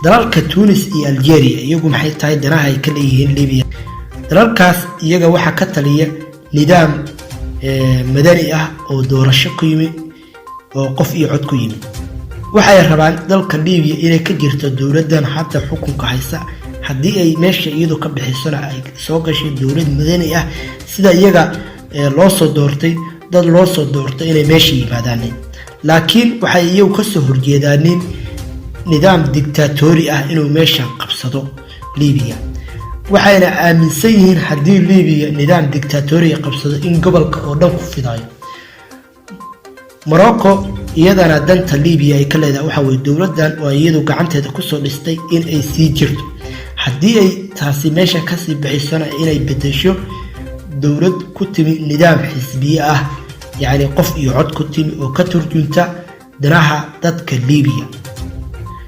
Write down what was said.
dalalka Tunis iyo Algeria iyagu maxay tahay danaha ay ka leeyihiin Liibiya dalalkaas iyaga waxa ka taliya nidaam madani ah oo doorasho ku yimid oo qof iyo cod ku yimid waxay rabaan dalka Liibiya inay ka jirto dawladdan hadda xukunka haysa haddii ay meesha iyadoo ka bixisana ay soo gashay dawlad madani ah sida iyaga loo soo doortay dad loo soo doortay inay meesha yimaadaan laakiin waxay iyagu ka soo horjeedaan nidaam dictatori ah inuu meesha qabsado Liibiya waxayna aaminsan yihiin haddii Liibiya nidaam dictatori qabsado in gobolka oo dhan ku fidayo Morocco iyadana danta Liibiya ay ka leedahay waxa way dawladdan oo iyadu gacanteeda ku soo dhistay in ay sii jirto haddii ay taasi meesha ka sii bixisana inay bedesho dawlad ku timi nidaam xisbiye ah yani qof iyo cod ku timi oo ka turjunta danaha dadka Liibiya